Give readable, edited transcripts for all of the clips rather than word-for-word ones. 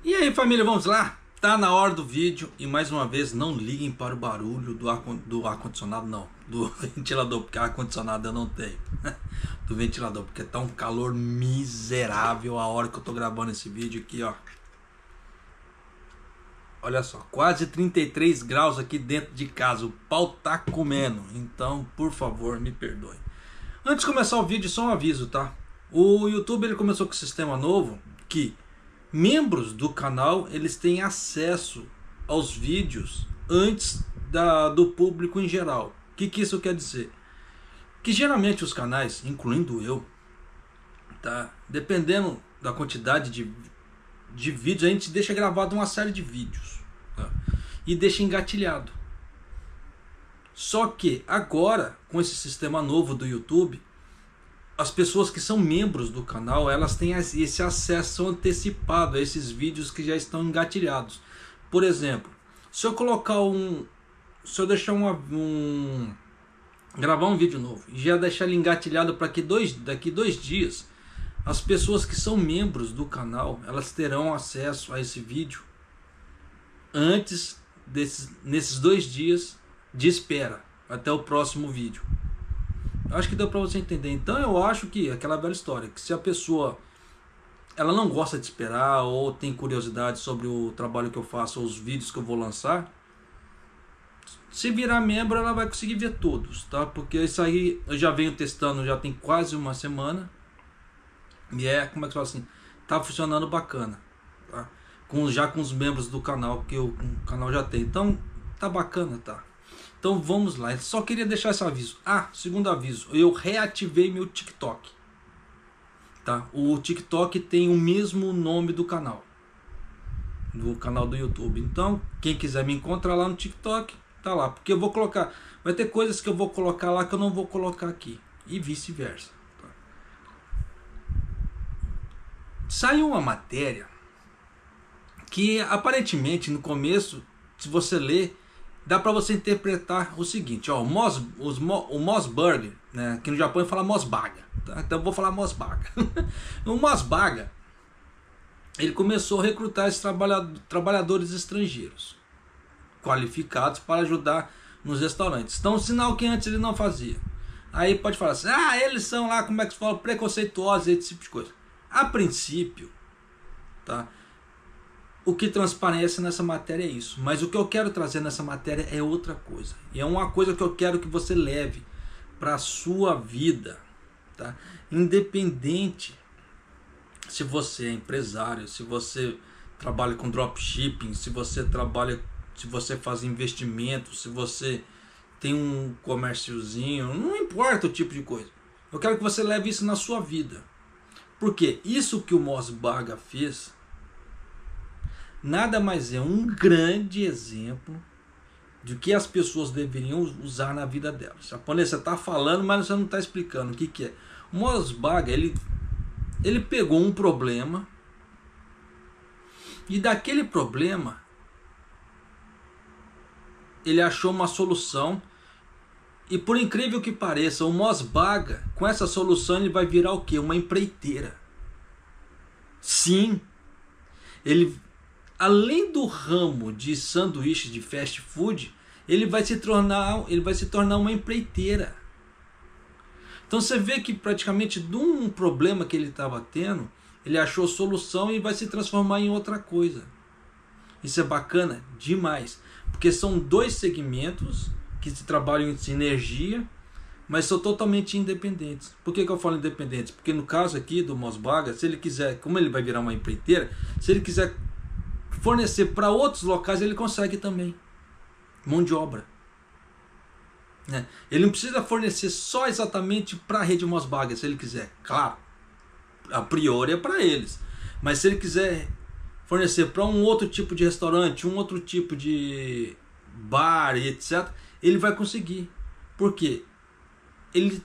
E aí, família, vamos lá? Tá na hora do vídeo e mais uma vez não liguem para o barulho do ar-condicionado, não, do ventilador, porque ar-condicionado eu não tenho. Do ventilador, porque tá um calor miserável a hora que eu tô gravando esse vídeo aqui, ó. Olha só, quase 33 graus aqui dentro de casa, o pau tá comendo, então por favor me perdoe. Antes de começar o vídeo, só um aviso, tá? O YouTube ele começou com um sistema novo que membros do canal eles têm acesso aos vídeos antes do público em geral. O que isso quer dizer? Que geralmente os canais, incluindo eu, tá? Dependendo da quantidade de vídeos, a gente deixa gravado uma série de vídeos, tá? E deixa engatilhado. Só que agora, com esse sistema novo do YouTube, as pessoas que são membros do canal, elas têm esse acesso antecipado a esses vídeos que já estão engatilhados. Por exemplo, se eu colocar se eu deixar gravar um vídeo novo e já deixar ele engatilhado para que daqui 2 dias, as pessoas que são membros do canal, elas terão acesso a esse vídeo nesses 2 dias de espera até o próximo vídeo. Acho que deu para você entender. Então eu acho que aquela velha história, que se a pessoa ela não gosta de esperar ou tem curiosidade sobre o trabalho que eu faço ou os vídeos que eu vou lançar, se virar membro ela vai conseguir ver todos, tá? Porque isso aí eu já venho testando já tem quase uma semana e como é que fala assim, tá funcionando bacana, tá? Já com os membros do canal que o canal já tem, então tá bacana, tá? Então vamos lá, eu só queria deixar esse aviso. Segundo aviso, eu reativei meu TikTok, tá? O TikTok tem o mesmo nome do canal do YouTube. Então quem quiser me encontrar lá no TikTok, tá lá. Porque eu vou colocar, vai ter coisas que eu vou colocar lá que eu não vou colocar aqui. E vice-versa, tá? Saiu uma matéria que aparentemente no começo, se você ler, dá para você interpretar o seguinte, ó, o Mosburger, né, aqui no Japão fala Mosbaga, tá? Então eu vou falar Mosbaga. O Mosbaga, ele começou a recrutar esses trabalhadores estrangeiros qualificados para ajudar nos restaurantes. Então, um sinal que antes ele não fazia. Aí pode falar assim, eles são lá, como é que se fala, preconceituosos, esse tipo de coisa. A princípio, tá? O que transparece nessa matéria é isso, mas o que eu quero trazer nessa matéria é outra coisa. E é uma coisa que eu quero que você leve para a sua vida, tá? Independente se você é empresário, se você trabalha com dropshipping, se você faz investimento, se você tem um comérciozinho, não importa o tipo de coisa. Eu quero que você leve isso na sua vida. Porque isso que o Mosbaga fez nada mais é um grande exemplo de que as pessoas deveriam usar na vida delas. O japonês, você está falando, mas você não está explicando o que é. O Mosbaga, ele pegou um problema e daquele problema ele achou uma solução. E por incrível que pareça, o Mosbaga, com essa solução, ele vai virar o quê? Uma empreiteira. Sim, ele, além do ramo de sanduíche de fast food, ele vai se tornar uma empreiteira. Então você vê que praticamente de um problema que ele estava tendo, ele achou solução e vai se transformar em outra coisa. Isso é bacana demais, porque são 2 segmentos que se trabalham em sinergia, mas são totalmente independentes. Por que eu falo independentes? Porque no caso aqui do Mosbaga, se ele quiser, como ele vai virar uma empreiteira, se ele quiser fornecer para outros locais, ele consegue também. Mão de obra. Ele não precisa fornecer só exatamente para a rede Mosbaga, se ele quiser. Claro, a priori é para eles. Mas se ele quiser fornecer para um outro tipo de restaurante, um outro tipo de bar, etc., ele vai conseguir. Por quê? Ele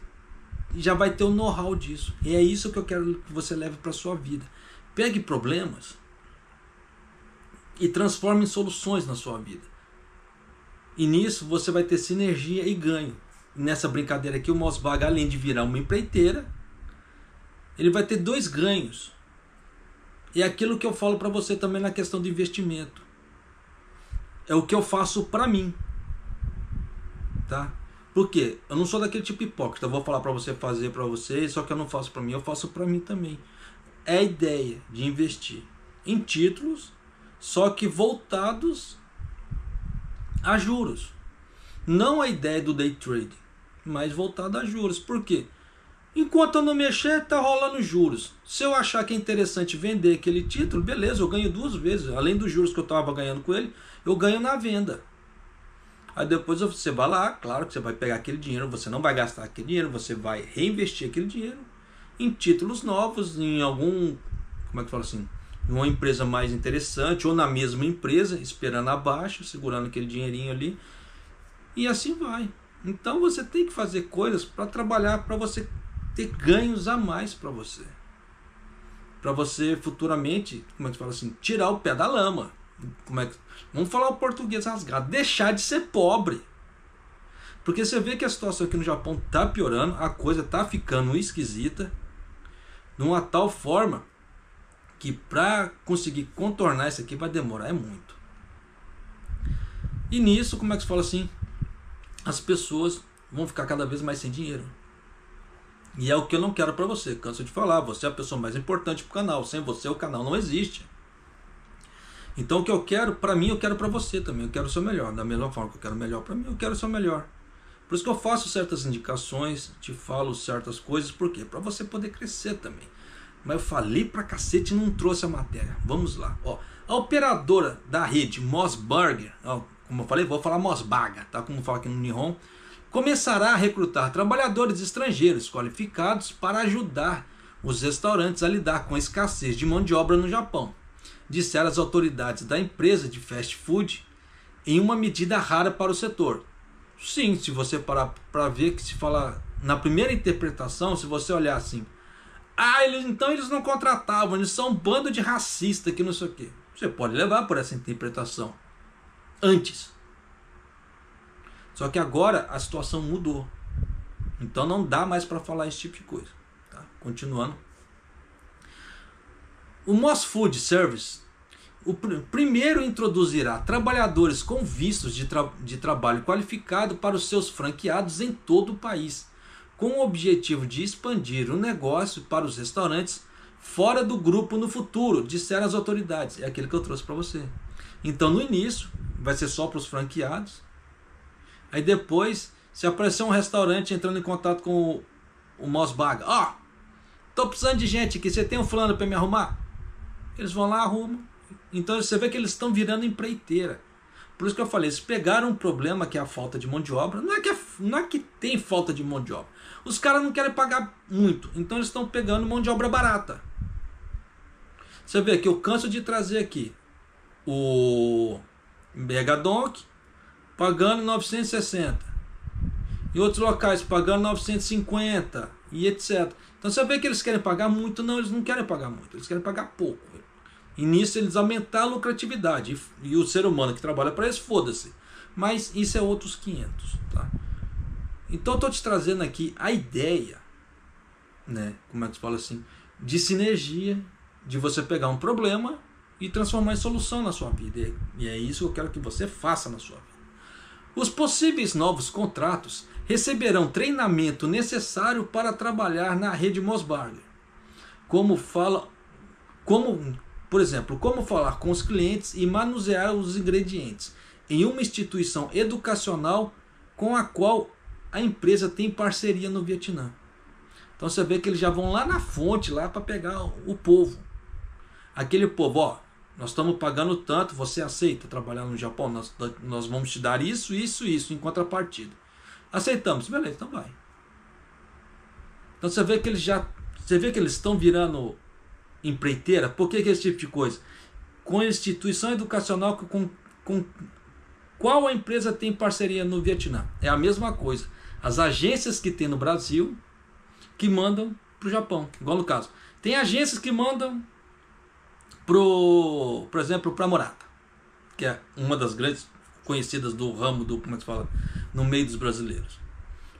já vai ter o know-how disso. E é isso que eu quero que você leve para a sua vida. Pegue problemas e transforme em soluções na sua vida. E nisso você vai ter sinergia e ganho. E nessa brincadeira aqui, o Mosbaga, além de virar uma empreiteira, ele vai ter 2 ganhos. é aquilo que eu falo para você também na questão de investimento. É o que eu faço para mim, tá? Por quê? Eu não sou daquele tipo hipócrita. Eu vou falar para você fazer para você, só que eu não faço para mim, eu faço para mim também. É a ideia de investir em títulos, só que voltados a juros. Não a ideia do day trading, mas voltado a juros. Por quê? Enquanto eu não mexer, tá rolando juros. Se eu achar que é interessante vender aquele título, beleza, eu ganho 2 vezes. Além dos juros que eu estava ganhando com ele, eu ganho na venda. Aí depois você vai lá, claro que você vai pegar aquele dinheiro, você não vai gastar aquele dinheiro, você vai reinvestir aquele dinheiro em títulos novos, em algum, como é que fala assim, em uma empresa mais interessante, ou na mesma empresa, esperando abaixo, segurando aquele dinheirinho ali, e assim vai. Então você tem que fazer coisas para trabalhar, para você ter ganhos a mais para você futuramente, como é que fala assim, tirar o pé da lama. Vamos falar o português rasgado, deixar de ser pobre. Porque você vê que a situação aqui no Japão tá piorando, a coisa tá ficando esquisita, de uma tal forma que para conseguir contornar isso aqui vai demorar muito. E nisso, como é que se fala assim, as pessoas vão ficar cada vez mais sem dinheiro. E é o que eu não quero para você, canso de falar, você é a pessoa mais importante pro canal, sem você o canal não existe. Então o que eu quero para mim, eu quero para você também, eu quero o seu melhor, da mesma forma que eu quero o melhor para mim, eu quero o seu melhor. Por isso que eu faço certas indicações, te falo certas coisas, por quê? Para você poder crescer também. Mas eu falei pra cacete e não trouxe a matéria. Vamos lá. Ó, a operadora da rede Mos Burger, ó, como eu falei, vou falar Mosbaga, tá? Como fala aqui no Nihon, começará a recrutar trabalhadores estrangeiros qualificados para ajudar os restaurantes a lidar com a escassez de mão de obra no Japão, disseram as autoridades da empresa de fast food em uma medida rara para o setor. Sim, se você parar para ver que se fala na primeira interpretação, se você olhar assim, então eles não contratavam, eles são um bando de racista que não sei o quê. Você pode levar por essa interpretação antes. Só que agora a situação mudou. Então não dá mais para falar esse tipo de coisa. Tá? Continuando. O Mos Food Service, primeiro introduzirá trabalhadores com vistos de trabalho qualificado para os seus franqueados em todo o país, com o objetivo de expandir o negócio para os restaurantes fora do grupo no futuro, disseram as autoridades. É aquilo que eu trouxe para você. Então no início vai ser só para os franqueados. Aí depois, se aparecer um restaurante entrando em contato com o Mosbaga, tô precisando de gente aqui, você tem um fulano para me arrumar? Eles vão lá, arrumam. Então você vê que eles estão virando empreiteira. Por isso que eu falei, eles pegaram um problema que é a falta de mão de obra. Não é que tem falta de mão de obra. Os caras não querem pagar muito, então eles estão pegando mão de obra barata. Você vê que eu canso de trazer aqui o Megadonk pagando 960. Em outros locais pagando 950 e etc. Então você vê que eles querem pagar muito. Não, eles não querem pagar muito, eles querem pagar pouco. E nisso eles aumentar a lucratividade. E o ser humano que trabalha para isso, foda-se. Mas isso é outros 500. Tá? Então eu estou te trazendo aqui a ideia, né, como é que se fala assim, de sinergia, de você pegar um problema e transformar em solução na sua vida. E é isso que eu quero que você faça na sua vida. Os possíveis novos contratos receberão treinamento necessário para trabalhar na rede Mosbaga. Por exemplo, como falar com os clientes e manusear os ingredientes em uma instituição educacional com a qual a empresa tem parceria no Vietnã. Então você vê que eles já vão lá na fonte lá para pegar o povo. Aquele povo, nós estamos pagando tanto, você aceita trabalhar no Japão? Nós vamos te dar isso em contrapartida. Aceitamos, beleza, então vai. Então você vê que eles estão virando empreiteira. Por que esse tipo de coisa? Com a instituição educacional com qual a empresa tem parceria no Vietnã? É a mesma coisa. As agências que tem no Brasil que mandam para o Japão, igual no caso. Tem agências que mandam por exemplo, para Morata, que é uma das grandes conhecidas do ramo do, como é que se fala, no meio dos brasileiros.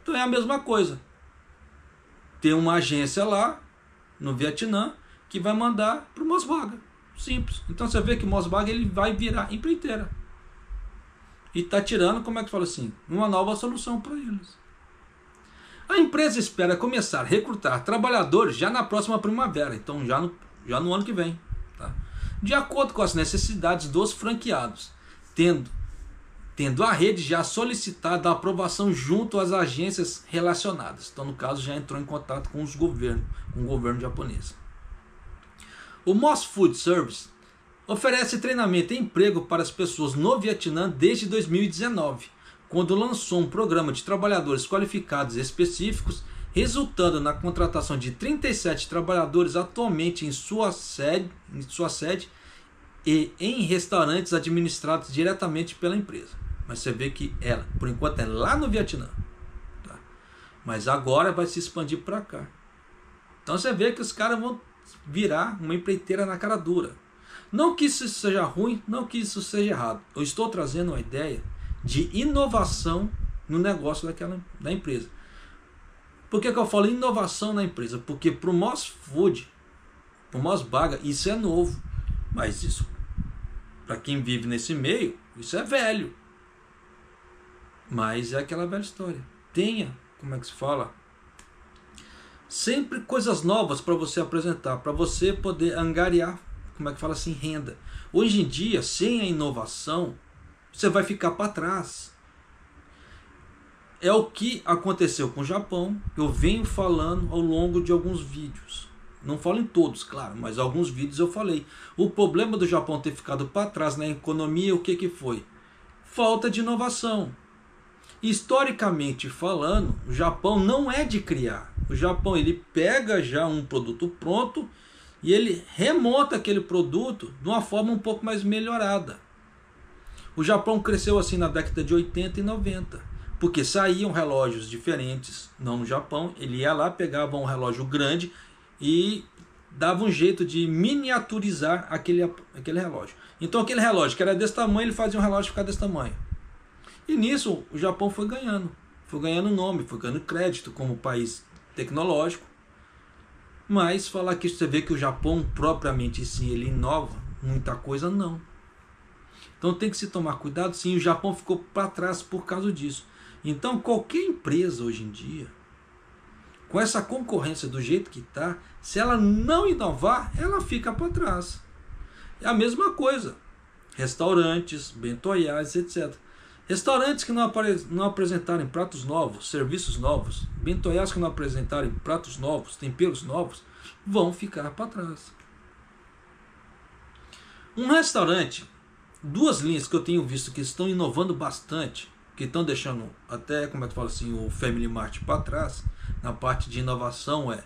Então é a mesma coisa. Tem uma agência lá no Vietnã que vai mandar para o Mosbaga. Simples. Então você vê que o Mosbaga ele vai virar empreiteira. E está tirando, como é que fala assim, uma nova solução para eles. A empresa espera começar a recrutar trabalhadores já na próxima primavera, então já no ano que vem, tá? De acordo com as necessidades dos franqueados, tendo a rede já solicitado a aprovação junto às agências relacionadas. Então, no caso, já entrou em contato com o governo japonês. O Moss Food Service oferece treinamento e emprego para as pessoas no Vietnã desde 2019, quando lançou um programa de trabalhadores qualificados específicos, resultando na contratação de 37 trabalhadores atualmente em sua sede e em restaurantes administrados diretamente pela empresa. Mas você vê que ela, por enquanto, é lá no Vietnã, tá? Mas agora vai se expandir para cá. Então você vê que os caras vão virar uma empreiteira na cara dura. Não que isso seja ruim, não que isso seja errado. Eu estou trazendo uma ideia de inovação no negócio da empresa. Por que eu falo inovação na empresa? Porque para o Moss Food, para o Mosbaga, isso é novo. Mas isso, para quem vive nesse meio, isso é velho. Mas é aquela velha história. Tenha, como é que se fala? Sempre coisas novas para você apresentar, para você poder angariar, como é que fala assim, renda. Hoje em dia, sem a inovação, você vai ficar para trás. É o que aconteceu com o Japão, eu venho falando ao longo de alguns vídeos. Não falo em todos, claro, mas alguns vídeos eu falei. O problema do Japão ter ficado para trás na economia, o que foi? Falta de inovação. Historicamente falando, o Japão não é de criar. O Japão ele pega já um produto pronto e ele remonta aquele produto de uma forma um pouco mais melhorada. O Japão cresceu assim na década de 80 e 90, porque saíam relógios diferentes, não no Japão, ele ia lá, pegava um relógio grande e dava um jeito de miniaturizar aquele relógio. Então aquele relógio que era desse tamanho, ele fazia um relógio ficar desse tamanho. E nisso o Japão foi ganhando nome, foi ganhando crédito como país tecnológico. Mas falar que você vê que o Japão propriamente sim, ele inova muita coisa, não. Então tem que se tomar cuidado, sim, o Japão ficou para trás por causa disso. Então qualquer empresa hoje em dia, com essa concorrência do jeito que está, se ela não inovar, ela fica para trás. É a mesma coisa. Restaurantes, bentoiás, etc. Restaurantes que não apresentarem pratos novos, serviços novos, bentoiás que não apresentarem pratos novos, temperos novos, vão ficar para trás. Um restaurante, duas linhas que eu tenho visto que estão inovando bastante, que estão deixando até, como é que fala assim, o Family Mart para trás, na parte de inovação é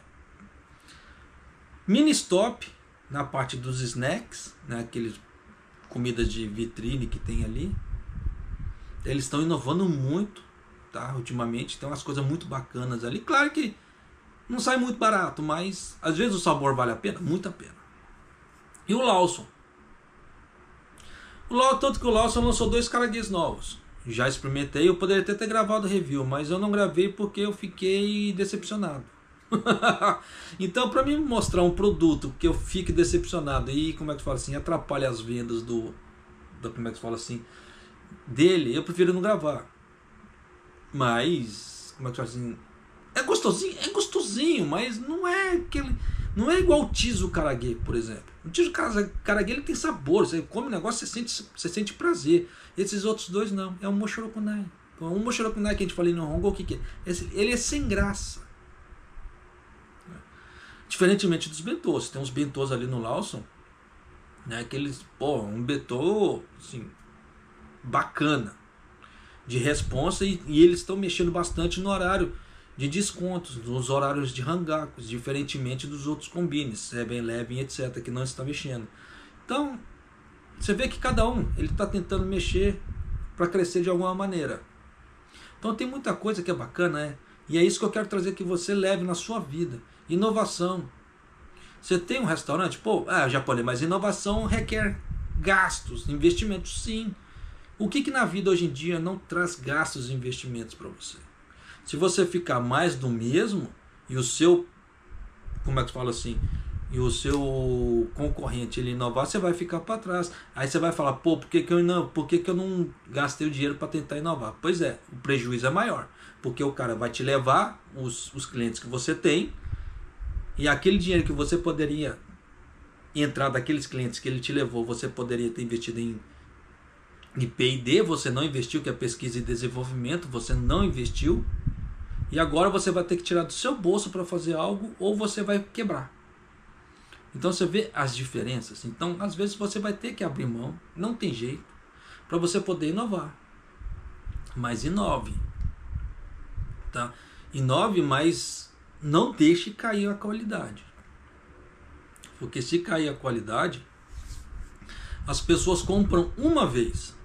Ministop, na parte dos snacks, né, aqueles comidas de vitrine que tem ali. Eles estão inovando muito, tá? Ultimamente tem umas coisas muito bacanas ali. Claro que não sai muito barato, mas às vezes o sabor vale a pena, muito a pena. E o Lawson. Tanto que o Lawson lançou 2 caranguejos novos. Já experimentei, eu poderia ter gravado review, mas eu não gravei porque eu fiquei decepcionado. Então, para mim mostrar um produto que eu fique decepcionado e, como é que fala assim, atrapalha as vendas como é que fala assim, dele, eu prefiro não gravar. Mas, como é que fala assim, é gostosinho, mas não é aquele, não é igual o Tiso Karaage, por exemplo. O Tiso Karaage ele tem sabor, você come o negócio, você sente prazer. Esses outros dois não, é um Mochorokunai. Então, um Mochorokunai que a gente falou no Hongo, o que é? Ele é sem graça. Diferentemente dos bentôs, tem uns bentôs ali no Lawson, né, aqueles, um bentô assim, bacana, de responsa, e eles estão mexendo bastante no horário de descontos, nos horários de hangakos, diferentemente dos outros combines, 7-Eleven, etc, que não está mexendo. Então, você vê que cada um, ele está tentando mexer para crescer de alguma maneira. Então tem muita coisa que é bacana, né? E é isso que eu quero trazer que você leve na sua vida. Inovação. Você tem um restaurante, japonês, mas inovação requer gastos, investimentos, sim. O que na vida hoje em dia não traz gastos e investimentos para você? Se você ficar mais do mesmo e o seu, como é que fala assim, e o seu concorrente ele inovar, você vai ficar para trás. Aí você vai falar, pô, por que que eu não gastei o dinheiro para tentar inovar? Pois é, o prejuízo é maior, porque o cara vai te levar os clientes que você tem, e aquele dinheiro que você poderia entrar daqueles clientes que ele te levou, você poderia ter investido em P&D, você não investiu, que é pesquisa e desenvolvimento, você não investiu, e agora você vai ter que tirar do seu bolso para fazer algo, ou você vai quebrar. Então você vê as diferenças. Então às vezes você vai ter que abrir mão, não tem jeito, para você poder inovar. Mas inove, tá? Inove, mas não deixe cair a qualidade, porque se cair a qualidade, as pessoas compram uma vez,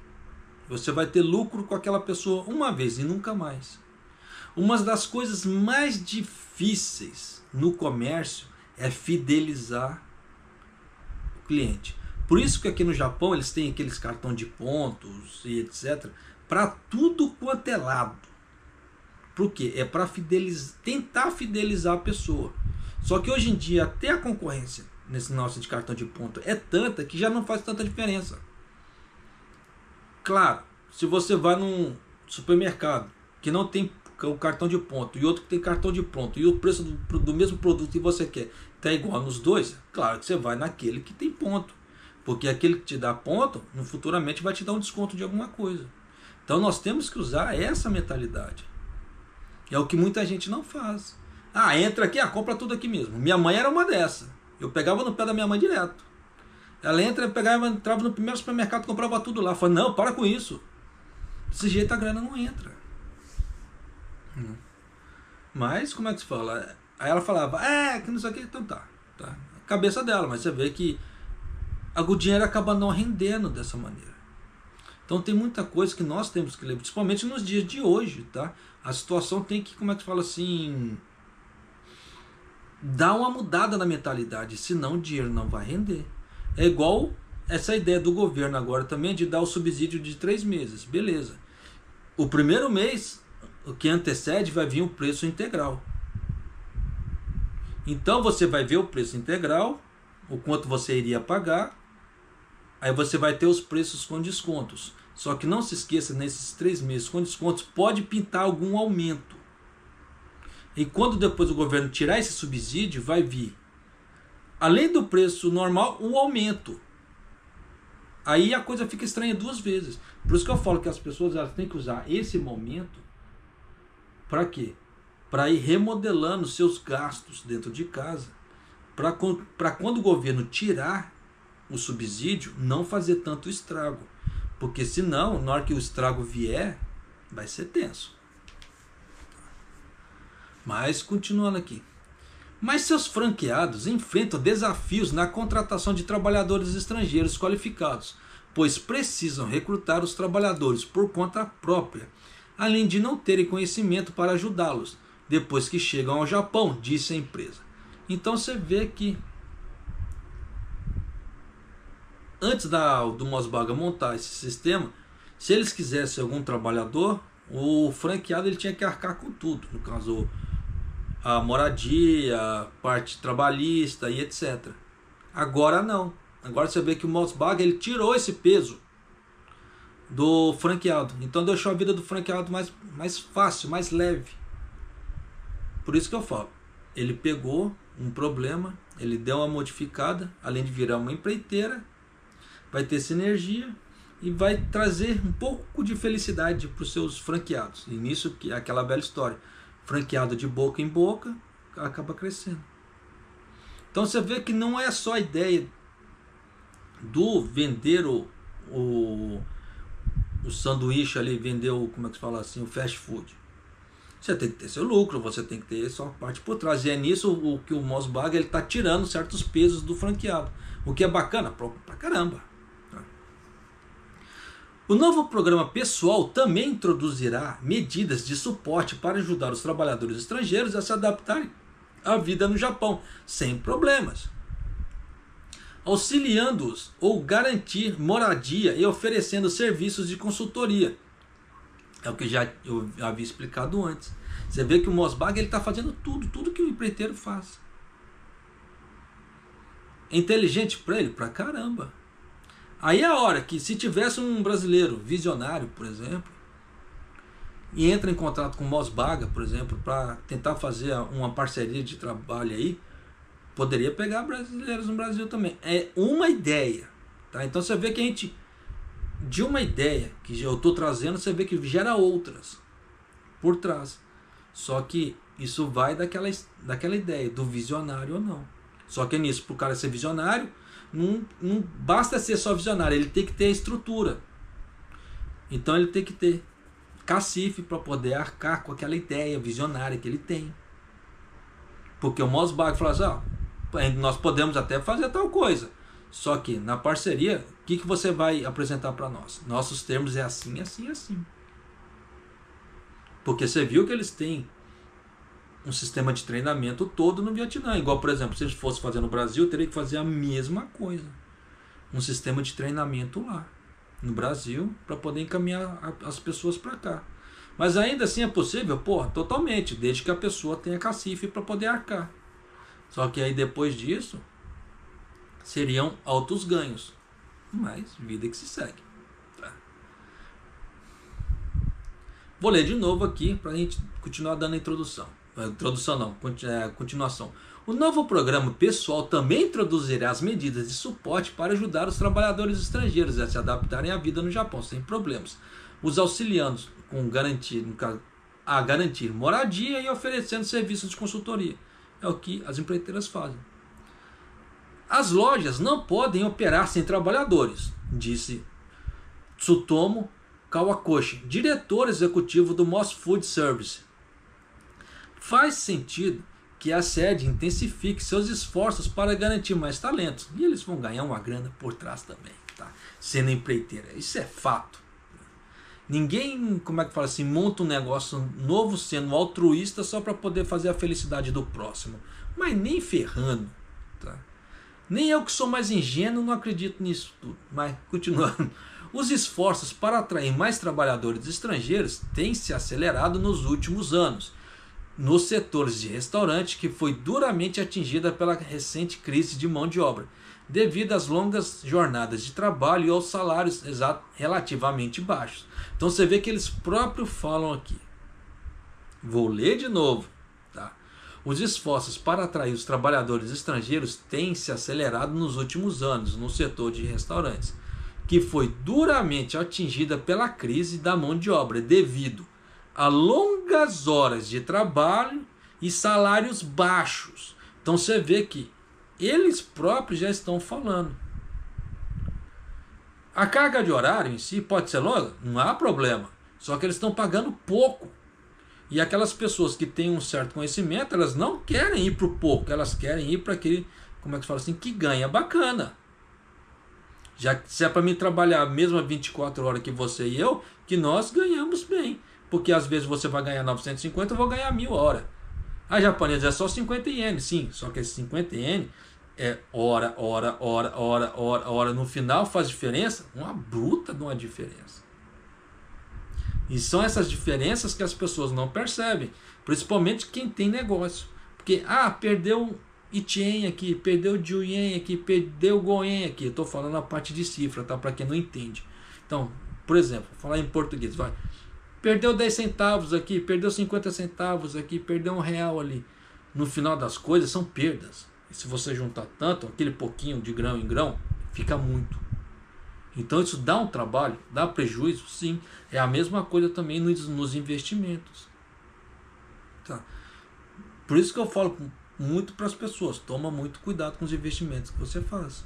você vai ter lucro com aquela pessoa uma vez e nunca mais. Uma das coisas mais difíceis no comércio é fidelizar o cliente. Por isso que aqui no Japão eles têm aqueles cartões de pontos e etc. para tudo quanto é lado. Por quê? É para tentar fidelizar a pessoa. Só que hoje em dia até a concorrência nesse nosso de cartão de ponto é tanta que já não faz tanta diferença. Claro, se você vai num supermercado que não tem o cartão de ponto e outro que tem cartão de ponto e o preço do mesmo produto que você quer está igual nos dois, claro que você vai naquele que tem ponto, porque aquele que te dá ponto no futuramente vai te dar um desconto de alguma coisa. Então nós temos que usar essa mentalidade. É o que muita gente não faz. Ah, entra aqui, compra tudo aqui mesmo. Minha mãe era uma dessa. Eu pegava no pé da minha mãe direto. Ela entrava no primeiro supermercado, comprava tudo lá. Eu falei, não, para com isso. Desse jeito a grana não entra. Mas, como é que se fala? Aí ela falava, que não sei o que, então tá. Cabeça dela, mas você vê que o dinheiro acaba não rendendo dessa maneira. Então tem muita coisa que nós temos que ler, principalmente nos dias de hoje, tá? A situação tem que, como é que se fala assim, dar uma mudada na mentalidade, senão o dinheiro não vai render. É igual essa ideia do governo agora também de dar o subsídio de 3 meses. Beleza. O primeiro mês, o que antecede, vai vir o preço integral. Então você vai ver o preço integral, o quanto você iria pagar, aí você vai ter os preços com descontos. Só que não se esqueça, nesses 3 meses com descontos, pode pintar algum aumento. E quando depois o governo tirar esse subsídio, vai vir, além do preço normal, o aumento. Aí a coisa fica estranha 2 vezes. Por isso que eu falo que as pessoas elas têm que usar esse momento para quê? Para ir remodelando seus gastos dentro de casa, para quando o governo tirar o subsídio, não fazer tanto estrago. Porque senão, na hora que o estrago vier, vai ser tenso. Mas, continuando aqui. Mas seus franqueados enfrentam desafios na contratação de trabalhadores estrangeiros qualificados, pois precisam recrutar os trabalhadores por conta própria, além de não terem conhecimento para ajudá-los depois que chegam ao Japão, disse a empresa. Então você vê que antes do Mosbaga montar esse sistema, se eles quisessem algum trabalhador, o franqueado ele tinha que arcar com tudo, no caso a moradia, a parte trabalhista e etc. Agora não. Agora você vê que o Mosbaga ele tirou esse peso do franqueado. Então deixou a vida do franqueado mais fácil, mais leve. Por isso que eu falo. Ele pegou um problema, ele deu uma modificada, além de virar uma empreiteira, vai ter sinergia e vai trazer um pouco de felicidade para os seus franqueados. E nisso que é aquela velha história. Franqueado de boca em boca, acaba crescendo. Então você vê que não é só a ideia do vender o sanduíche ali, vender como é que se fala assim, o fast food. Você tem que ter seu lucro, você tem que ter sua parte por trás. E é nisso o que o Mosbaga ele está tirando certos pesos do franqueado. O que é bacana pra caramba. O novo programa pessoal também introduzirá medidas de suporte para ajudar os trabalhadores estrangeiros a se adaptarem à vida no Japão, sem problemas, auxiliando-os ou garantir moradia e oferecendo serviços de consultoria. É o que eu havia explicado antes. Você vê que o Mosbaga está fazendo tudo que o empreiteiro faz. É inteligente para ele? Pra caramba. Aí é a hora que, se tivesse um brasileiro visionário, por exemplo, e entra em contato com o Mosbaga, por exemplo, para tentar fazer uma parceria de trabalho aí, poderia pegar brasileiros no Brasil também. É uma ideia, tá? Então você vê que a gente, de uma ideia que eu estou trazendo, você vê que gera outras por trás. Só que isso vai daquela ideia, do visionário ou não. Só que é nisso, para o cara ser visionário, não basta ser só visionário, ele tem que ter a estrutura. Então ele tem que ter cacife para poder arcar com aquela ideia visionária que ele tem. Porque o Mosbach fala assim, nós podemos até fazer tal coisa, só que na parceria, o que você vai apresentar para nós? Nossos termos é assim, assim, assim. Porque você viu que eles têm um sistema de treinamento todo no Vietnã. Igual, por exemplo, se eles fossem fazer no Brasil, teria que fazer a mesma coisa. Um sistema de treinamento lá no Brasil, para poder encaminhar as pessoas para cá. Mas ainda assim é possível? Pô, totalmente, desde que a pessoa tenha cacife para poder arcar. Só que aí depois disso, seriam altos ganhos. Mas vida que se segue. Tá? Vou ler de novo aqui para a gente continuar dando a introdução. Introdução não, continuação. O novo programa pessoal também introduzirá as medidas de suporte para ajudar os trabalhadores estrangeiros a se adaptarem à vida no Japão sem problemas, os auxiliando a garantir moradia e oferecendo serviços de consultoria. É o que as empreiteiras fazem. As lojas não podem operar sem trabalhadores, disse Tsutomu Kawakoshi, diretor executivo do Moss Food Service. Faz sentido que a sede intensifique seus esforços para garantir mais talentos. E eles vão ganhar uma grana por trás também, tá? Sendo empreiteira. Isso é fato. Ninguém, monta um negócio novo sendo altruísta só para poder fazer a felicidade do próximo. Mas nem ferrando, tá? Nem eu que sou mais ingênuo não acredito nisso tudo. Mas, continuando. Os esforços para atrair mais trabalhadores estrangeiros têm se acelerado nos últimos anos, nos setores de restaurante, que foi duramente atingida pela recente crise de mão de obra, devido às longas jornadas de trabalho e aos salários relativamente baixos. Então você vê que eles próprios falam aqui. Vou ler de novo. Tá? Os esforços para atrair os trabalhadores estrangeiros têm se acelerado nos últimos anos no setor de restaurantes, que foi duramente atingida pela crise da mão de obra, devido a longas horas de trabalho e salários baixos. Então você vê que eles próprios já estão falando. A carga de horário em si pode ser longa? Não há problema. Só que eles estão pagando pouco. E aquelas pessoas que têm um certo conhecimento, elas não querem ir para o pouco, elas querem ir para aquele, que ganha bacana. Já que se é para mim trabalhar mesmo a 24 horas que você e eu, que nós ganhamos bem. Porque às vezes você vai ganhar 950, eu vou ganhar 1000 horas. A japonesa é só 50 ienes, sim. Só que esse 50 ienes é hora. No final faz diferença, uma bruta de uma diferença. E são essas diferenças que as pessoas não percebem. Principalmente quem tem negócio. Porque, perdeu Itien aqui, perdeu Juyen aqui, perdeu Goen aqui. Eu estou falando a parte de cifra, tá? Para quem não entende. Então, por exemplo, vou falar em português, vai. Perdeu 10 centavos aqui, perdeu 50 centavos aqui, perdeu R$1 ali. No final das coisas são perdas. E se você juntar tanto, aquele pouquinho de grão em grão, fica muito. Então isso dá um trabalho, dá prejuízo, sim. É a mesma coisa também nos investimentos. Tá? Por isso que eu falo muito para as pessoas, toma muito cuidado com os investimentos que você faz.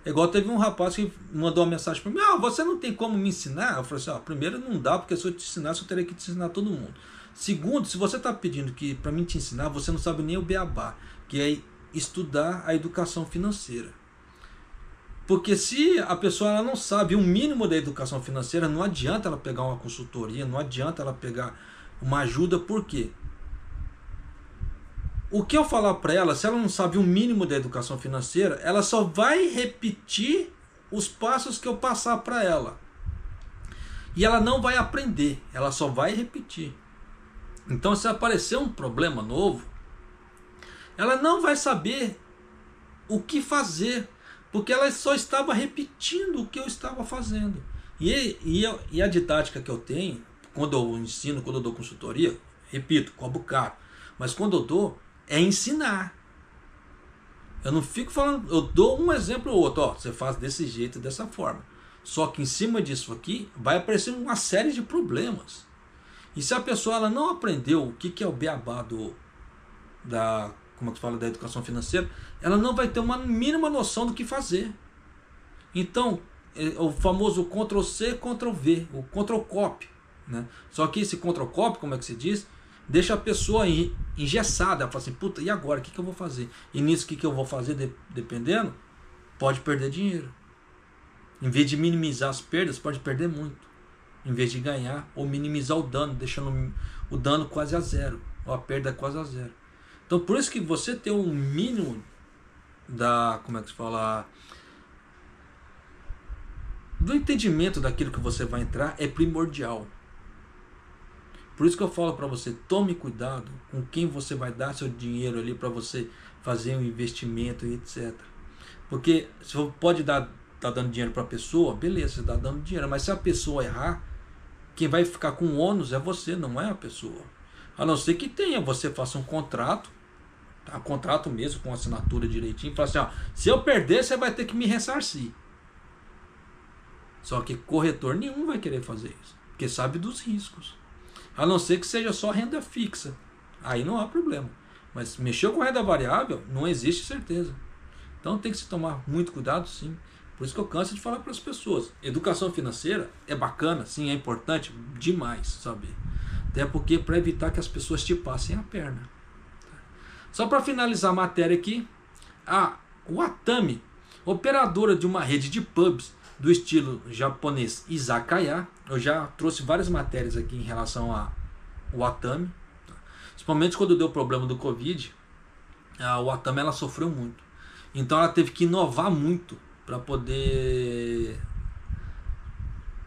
É igual teve um rapaz que mandou uma mensagem para mim, você não tem como me ensinar? Eu falei assim, primeiro não dá, porque se eu te ensinasse eu teria que te ensinar todo mundo. Segundo, se você está pedindo que para mim te ensinar, você não sabe nem o beabá, que é estudar a educação financeira. Porque se a pessoa ela não sabe o mínimo da educação financeira, não adianta ela pegar uma consultoria, não adianta ela pegar uma ajuda, por quê? O que eu falar para ela, se ela não sabe o mínimo da educação financeira, ela só vai repetir os passos que eu passar para ela. E ela não vai aprender, ela só vai repetir. Então, se aparecer um problema novo, ela não vai saber o que fazer, porque ela só estava repetindo o que eu estava fazendo. E a didática que eu tenho, quando eu ensino, quando eu dou consultoria, repito, cobro caro, mas quando eu dou, é ensinar. Eu não fico falando, eu dou um exemplo ou outro, ó, você faz desse jeito, dessa forma. Só que em cima disso aqui, vai aparecer uma série de problemas. E se a pessoa ela não aprendeu o que é o beabá como é que fala, da educação financeira, ela não vai ter uma mínima noção do que fazer. Então, o famoso Ctrl+C, Ctrl+V, o Ctrl+Copy, né? Só que esse Ctrl+Copy, como é que se diz? Deixa a pessoa engessada. Ela fala assim, puta, e agora? O que eu vou fazer? E nisso, o que eu vou fazer? Dependendo, pode perder dinheiro. Em vez de minimizar as perdas, pode perder muito. Em vez de ganhar ou minimizar o dano, deixando o dano quase a zero, ou a perda quase a zero. Então, por isso que você ter um mínimo como é que se fala, do entendimento daquilo que você vai entrar é primordial. Por isso que eu falo para você, tome cuidado com quem você vai dar seu dinheiro ali para você fazer um investimento e etc. Porque você pode tá dando dinheiro para a pessoa, beleza, você está dando dinheiro, mas se a pessoa errar, quem vai ficar com o ônus é você, não é a pessoa. A não ser que você faça um contrato, tá? Contrato mesmo, com assinatura direitinho, e fala assim, ó, se eu perder, você vai ter que me ressarcir. Só que corretor nenhum vai querer fazer isso, porque sabe dos riscos. A não ser que seja só renda fixa. Aí não há problema. Mas mexeu com renda variável, não existe certeza. Então tem que se tomar muito cuidado, sim. Por isso que eu canso de falar para as pessoas. Educação financeira é bacana, sim, é importante demais saber. Até porque para evitar que as pessoas te passem a perna. Só para finalizar a matéria aqui, a Watame, operadora de uma rede de pubs do estilo japonês izakaya. Eu já trouxe várias matérias aqui em relação a Watame, principalmente quando deu o problema do Covid. A Watame ela sofreu muito, então ela teve que inovar muito para poder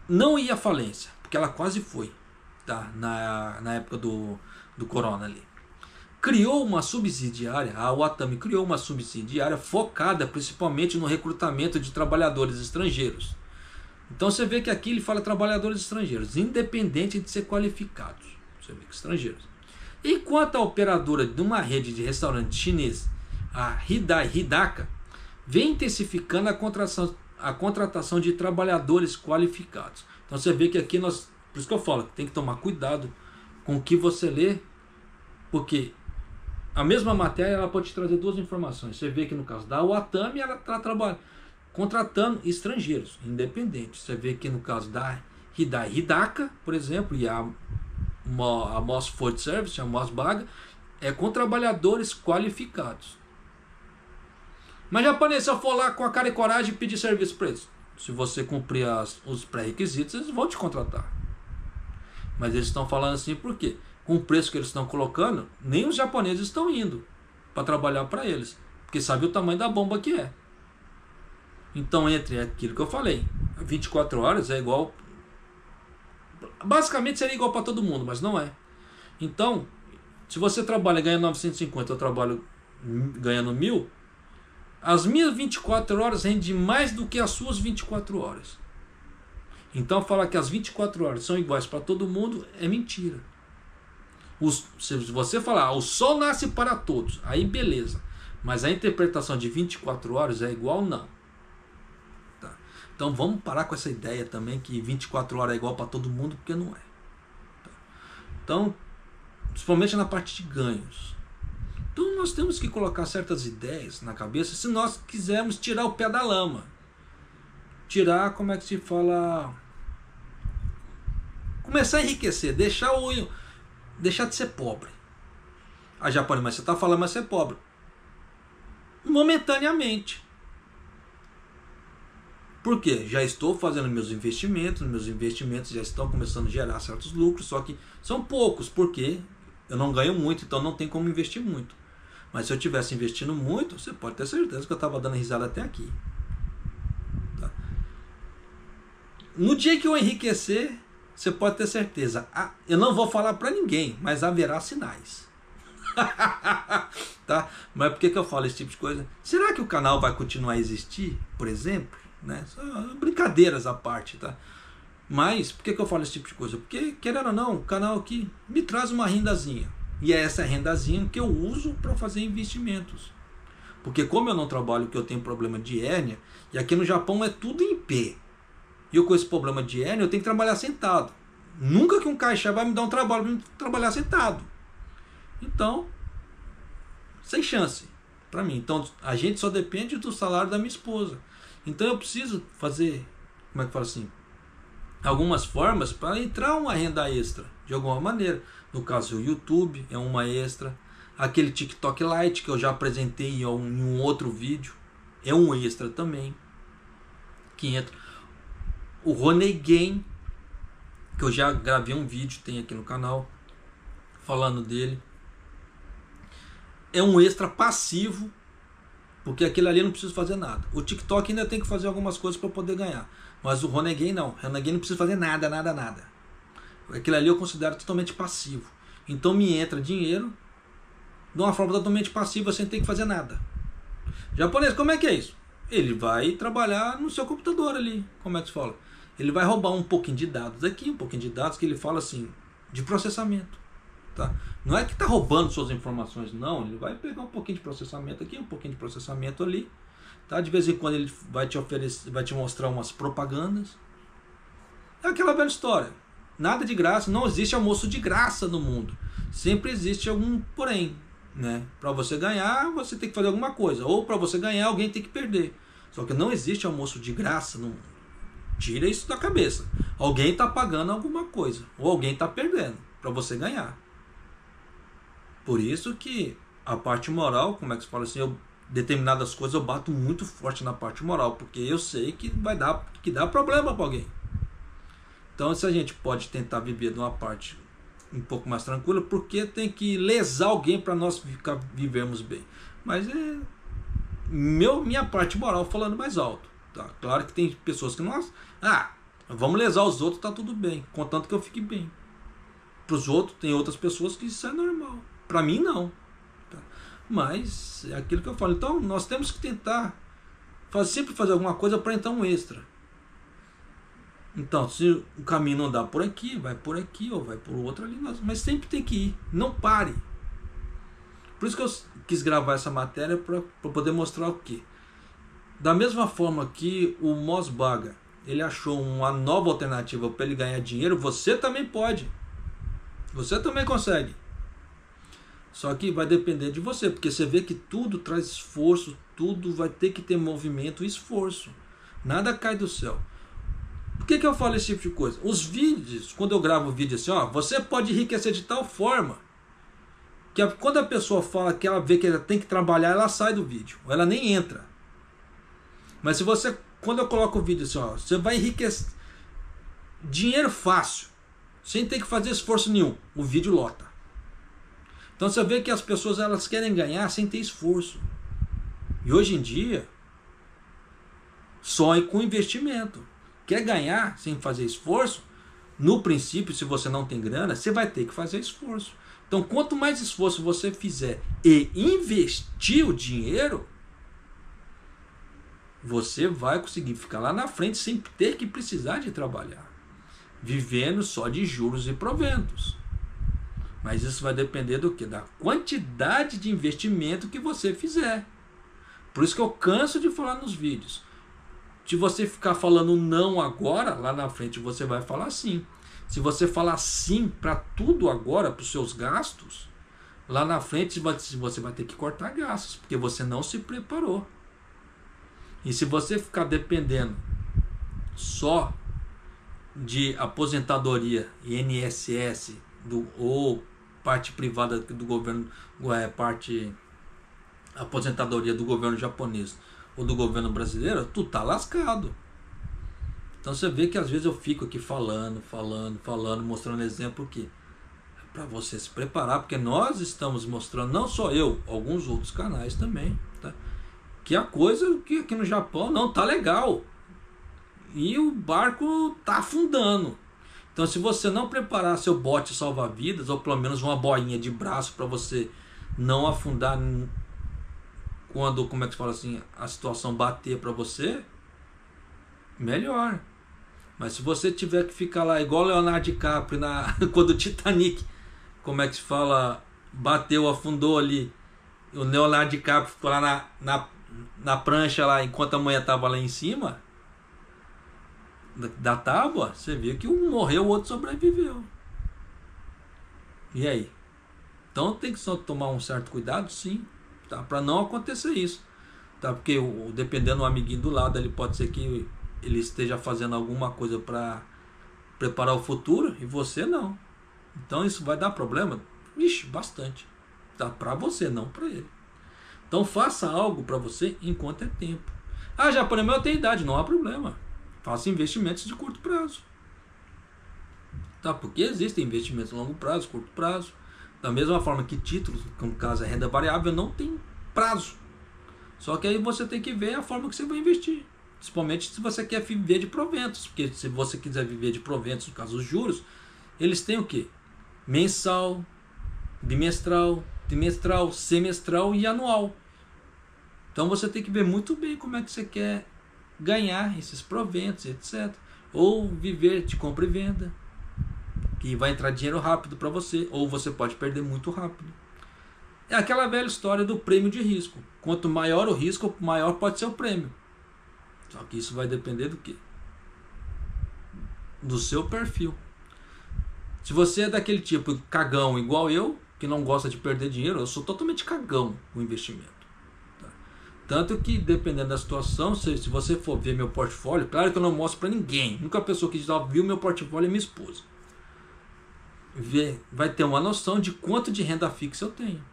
não ir à falência, porque ela quase foi, tá? Na época do corona ali. Criou uma subsidiária, a Watame criou uma subsidiária focada principalmente no recrutamento de trabalhadores estrangeiros. Então você vê que aqui ele fala trabalhadores estrangeiros, independente de ser qualificados. Você vê que estrangeiros. Enquanto a operadora de uma rede de restaurante chinês, a Hidaka, vem intensificando a contratação de trabalhadores qualificados. Então você vê que aqui por isso que eu falo, tem que tomar cuidado com o que você lê, porque a mesma matéria ela pode te trazer duas informações. Você vê que no caso da Watame ela está trabalhando, contratando estrangeiros, independentes. Você vê que no caso da Hidaka, por exemplo, e a Moss Food Service, a Moss Baga, é com trabalhadores qualificados. Mas japonês, se eu for lá com a cara e coragem e pedir serviço para eles, se você cumprir os pré-requisitos, eles vão te contratar. Mas eles estão falando assim por quê? Com o preço que eles estão colocando, nem os japoneses estão indo para trabalhar para eles, porque sabe o tamanho da bomba que é. Então, entre aquilo que eu falei, 24 horas é igual, basicamente seria igual para todo mundo, mas não é. Então, se você trabalha e ganha 950, eu trabalho ganhando 1.000, as minhas 24 horas rendem mais do que as suas 24 horas. Então, falar que as 24 horas são iguais para todo mundo é mentira. Se você falar, o sol nasce para todos, aí beleza. Mas a interpretação de 24 horas é igual, não. Tá? Então vamos parar com essa ideia também que 24 horas é igual para todo mundo, porque não é. Tá? Então, principalmente na parte de ganhos. Então nós temos que colocar certas ideias na cabeça se nós quisermos tirar o pé da lama. Tirar, como é que se fala? Começar a enriquecer, deixar de ser pobre. A japonesa, mas você está falando, mas você é pobre. Momentaneamente. Por quê? Já estou fazendo meus investimentos já estão começando a gerar certos lucros, só que são poucos, porque eu não ganho muito, então não tem como investir muito. Mas se eu estivesse investindo muito, você pode ter certeza que eu estava dando risada até aqui. Tá? No dia que eu enriquecer, você pode ter certeza. Eu não vou falar para ninguém, mas haverá sinais. Tá? Mas por que eu falo esse tipo de coisa? Será que o canal vai continuar a existir, por exemplo? Né? Só brincadeiras à parte, tá? Mas por que eu falo esse tipo de coisa? Porque, querendo ou não, o canal aqui me traz uma rendazinha. E é essa rendazinha que eu uso para fazer investimentos. Porque como eu não trabalho, que eu tenho problema de hérnia, e aqui no Japão é tudo em pé. E eu com esse problema de hérnia, eu tenho que trabalhar sentado. Nunca que um caixa vai me dar um trabalho para trabalhar sentado. Então, sem chance para mim. Então, a gente só depende do salário da minha esposa. Então, eu preciso fazer, como é que fala assim, algumas formas para entrar uma renda extra, de alguma maneira. No caso, o YouTube é uma extra. Aquele TikTok Lite que eu já apresentei em um outro vídeo é um extra também. Que entra. O Roney Game, que eu já gravei um vídeo, tem aqui no canal, falando dele. É um extra passivo, porque aquele ali eu não preciso fazer nada. O TikTok ainda tem que fazer algumas coisas para poder ganhar. Mas o Roney não. O Roney não precisa fazer nada, nada, nada. Aquilo ali eu considero totalmente passivo. Então me entra dinheiro de uma forma totalmente passiva, sem ter que fazer nada. Japonês, como é que é isso? Ele vai trabalhar no seu computador ali. Como é que se fala? Ele vai roubar um pouquinho de dados aqui, um pouquinho de dados que ele fala assim, de processamento. Tá? Não é que está roubando suas informações, não. Ele vai pegar um pouquinho de processamento aqui, um pouquinho de processamento ali. Tá? De vez em quando ele vai te oferecer, vai te mostrar umas propagandas. É aquela velha história. Nada de graça, não existe almoço de graça no mundo. Sempre existe algum porém. Né? Para você ganhar, você tem que fazer alguma coisa. Ou para você ganhar, alguém tem que perder. Só que não existe almoço de graça no mundo. Tira isso da cabeça. Alguém está pagando alguma coisa. Ou alguém está perdendo para você ganhar. Por isso que a parte moral, como é que se fala assim, determinadas coisas eu bato muito forte na parte moral, porque eu sei que vai dar, que dá problema para alguém. Então, se a gente pode tentar viver de uma parte um pouco mais tranquila, porque tem que lesar alguém para nós vivermos bem. Mas é minha parte moral falando mais alto. Tá? Claro que tem pessoas que não... vamos lesar os outros, tá tudo bem, contanto que eu fique bem. Para os outros, tem outras pessoas que isso é normal. Para mim, não. Tá? Mas é aquilo que eu falo. Então, nós temos que tentar sempre fazer alguma coisa para entrar um extra. Então, se o caminho não dá por aqui, vai por aqui ou vai por outro ali. Mas sempre tem que ir. Não pare. Por isso que eu quis gravar essa matéria para poder mostrar o quê? Da mesma forma que o Mosbaga, ele achou uma nova alternativa para ele ganhar dinheiro, você também pode. Você também consegue. Só que vai depender de você, porque você vê que tudo traz esforço, tudo vai ter que ter movimento e esforço. Nada cai do céu. Por que eu falo esse tipo de coisa? Os vídeos, quando eu gravo vídeo assim, você pode enriquecer de tal forma que quando a pessoa fala que ela vê que ela tem que trabalhar, ela sai do vídeo, ou ela nem entra. Mas se você, quando eu coloco o vídeo assim, você vai enriquecer dinheiro fácil, sem ter que fazer esforço nenhum, o vídeo lota. Então você vê que as pessoas elas querem ganhar sem ter esforço. E hoje em dia, só com investimento. Quer ganhar sem fazer esforço? No princípio, se você não tem grana, você vai ter que fazer esforço. Então, quanto mais esforço você fizer e investir o dinheiro, você vai conseguir ficar lá na frente sem ter que precisar de trabalhar, vivendo só de juros e proventos. Mas isso vai depender do quê? Da quantidade de investimento que você fizer. Por isso que eu canso de falar nos vídeos. Se você ficar falando não agora, lá na frente você vai falar sim. Se você falar sim para tudo agora, para os seus gastos, lá na frente você vai ter que cortar gastos, porque você não se preparou. E se você ficar dependendo só de aposentadoria, INSS, ou parte privada do governo, parte aposentadoria do governo japonês ou do governo brasileiro, tu tá lascado. Então você vê que às vezes eu fico aqui falando, mostrando exemplo que é para você se preparar, porque nós estamos mostrando, não só eu, alguns outros canais também, tá? Que a coisa que aqui no Japão não tá legal e o barco tá afundando. Então, se você não preparar seu bote salva-vidas, ou pelo menos uma boinha de braço para você não afundar quando, como é que se fala assim, a situação bater para você, melhor. Mas se você tiver que ficar lá igual Leonardo DiCaprio quando o Titanic, como é que se fala, bateu, afundou ali, o Leonardo DiCaprio ficou lá na prancha lá, enquanto a mulher tava lá em cima da tábua, você viu que um morreu, o outro sobreviveu. E aí? Então tem que só tomar um certo cuidado, sim, tá? Para não acontecer isso, tá? Porque dependendo do amiguinho do lado, ele pode ser que ele esteja fazendo alguma coisa para preparar o futuro e você não. Então isso vai dar problema, ixi, bastante, tá? Para você, não para ele. Então faça algo para você enquanto é tempo. Ah, já por exemplo, eu tenho idade, não há problema. Faça investimentos de curto prazo, tá? Porque existem investimentos de longo prazo, curto prazo. Da mesma forma que títulos, como caso é renda variável, não tem prazo. Só que aí você tem que ver a forma que você vai investir. Principalmente se você quer viver de proventos. Porque se você quiser viver de proventos, no caso dos juros, eles têm o quê? Mensal, bimestral, trimestral, semestral e anual. Então você tem que ver muito bem como é que você quer ganhar esses proventos, etc. Ou viver de compra e venda, que vai entrar dinheiro rápido para você, ou você pode perder muito rápido. É aquela velha história do prêmio de risco. Quanto maior o risco, maior pode ser o prêmio. Só que isso vai depender do quê? Do seu perfil. Se você é daquele tipo cagão igual eu, que não gosta de perder dinheiro, eu sou totalmente cagão com investimento. Tá? Tanto que, dependendo da situação, se você for ver meu portfólio, claro que eu não mostro para ninguém. A única pessoa que já viu meu portfólio é minha esposa. Vai ter uma noção de quanto de renda fixa eu tenho.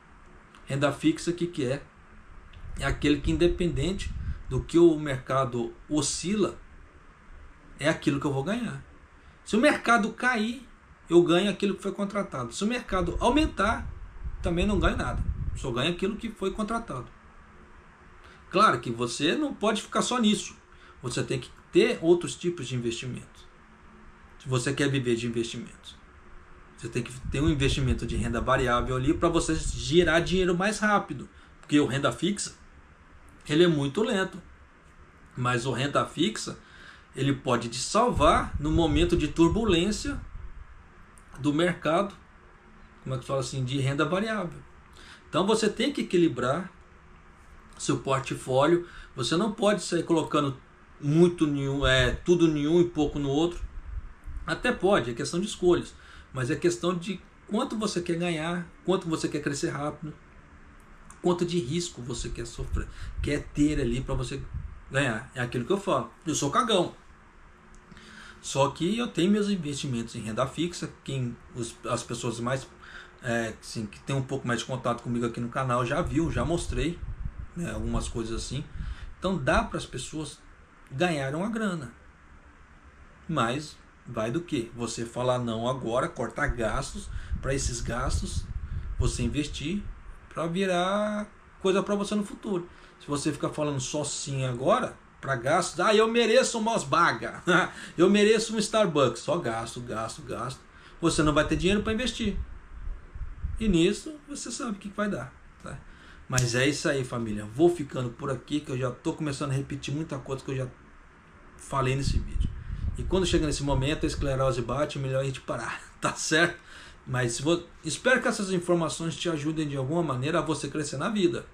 Renda fixa, o que é? É aquele que, independente do que o mercado oscila, é aquilo que eu vou ganhar. Se o mercado cair, eu ganho aquilo que foi contratado. Se o mercado aumentar, também não ganho nada. Só ganho aquilo que foi contratado. Claro que você não pode ficar só nisso. Você tem que ter outros tipos de investimentos. Se você quer viver de investimentos, você tem que ter um investimento de renda variável ali para você girar dinheiro mais rápido. Porque o renda fixa, ele é muito lento. Mas o renda fixa, ele pode te salvar no momento de turbulência do mercado, como é que fala assim, de renda variável. Então você tem que equilibrar seu portfólio. Você não pode sair colocando muito tudo em um e pouco no outro. Até pode, é questão de escolhas. Mas é questão de quanto você quer ganhar, quanto você quer crescer rápido, quanto de risco você quer sofrer, quer ter ali para você ganhar. É aquilo que eu falo. Eu sou cagão. Só que eu tenho meus investimentos em renda fixa. As pessoas mais assim, que tem um pouco mais de contato comigo aqui no canal já viu, já mostrei, né, algumas coisas assim. Então dá para as pessoas ganharem uma grana. Mas vai do que? Você falar não agora, cortar gastos, para esses gastos você investir para virar coisa para você no futuro. Se você ficar falando só sim agora, para gastos, eu mereço um Mosbaga, eu mereço um Starbucks, só gasto, você não vai ter dinheiro para investir. E nisso você sabe o que vai dar, tá? Mas é isso aí, família. Vou ficando por aqui, que eu já estou começando a repetir muita coisa que eu já falei nesse vídeo. E quando chega nesse momento, a esclerose bate, é melhor a gente parar, tá certo? Mas espero que essas informações te ajudem de alguma maneira a você crescer na vida,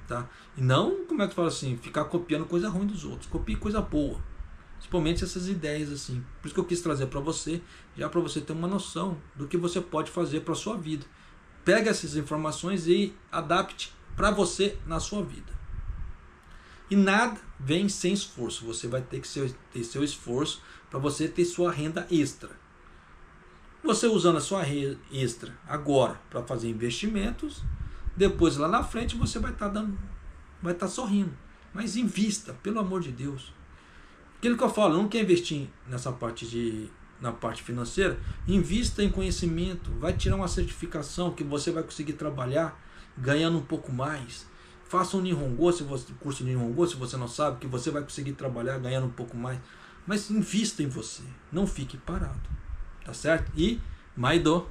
tá? E não, como é que fala assim, ficar copiando coisa ruim dos outros. Copie coisa boa, principalmente essas ideias assim. Por isso que eu quis trazer para você, já para você ter uma noção do que você pode fazer para sua vida. Pega essas informações e adapte para você na sua vida. E nada vem sem esforço. Você vai ter que ter seu esforço para você ter sua renda extra. Você usando a sua renda extra agora para fazer investimentos, depois lá na frente você vai estar sorrindo. Mas invista, pelo amor de Deus. Aquilo que eu falo, não quer investir nessa parte na parte financeira, invista em conhecimento, vai tirar uma certificação que você vai conseguir trabalhar ganhando um pouco mais. Faça um Nihongo, curso de Nihongo, se você não sabe, que você vai conseguir trabalhar ganhando um pouco mais. Mas invista em você, não fique parado, tá certo? E Maido.